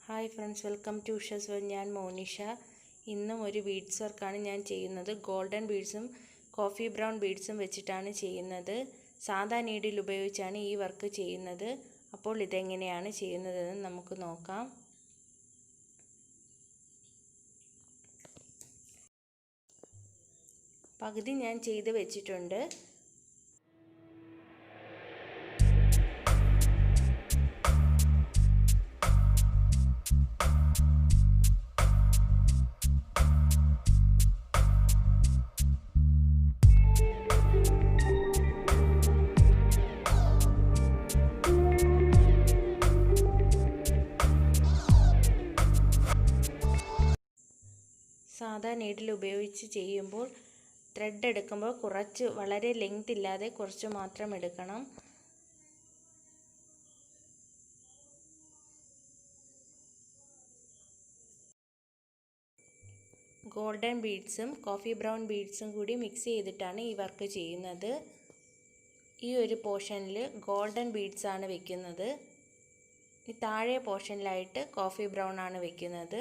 Hi friends, welcome to Ushas world. ഞാൻ മോനിഷ. ഇന്നും ഒരു ബീഡ്സ് വർക്കാണ് ഞാൻ ചെയ്യുന്നത്. ഗോൾഡൻ ബീഡ്സും കോഫി ബ്രൗൺ ബീഡ്സും വെച്ചിട്ടാണ് ചെയ്യുന്നത്. സാധാ നീഡിൽ ഉപയോഗിച്ചാണ് ഈ വർക്ക് ചെയ്യുന്നത്. അപ്പോൾ ഇതെങ്ങനെയാണ് ചെയ്യുന്നതെന്ന് നമുക്ക് നോക്കാം. പകുതി ഞാൻ ചെയ്ത് വെച്ചിട്ടുണ്ട്. സാധാ നീഡിൽ ഉപയോഗിച്ച് ചെയ്യുമ്പോൾ ത്രെഡ് എടുക്കുമ്പോൾ വളരെ ലെങ്ത് ഇല്ലാതെ കുറച്ച് മാത്രം എടുക്കണം. ഗോൾഡൻ ബീഡ്സും കോഫി ബ്രൗൺ ബീഡ്സും കൂടി മിക്സ് ചെയ്തിട്ടാണ് ഈ വർക്ക് ചെയ്യുന്നത്. ഈ ഒരു പോർഷനിൽ ഗോൾഡൻ ബീഡ്സ് ആണ് വെക്കുന്നത്. ഈ താഴെ പോർഷനിലായിട്ട് കോഫി ബ്രൗൺ ആണ് വെക്കുന്നത്.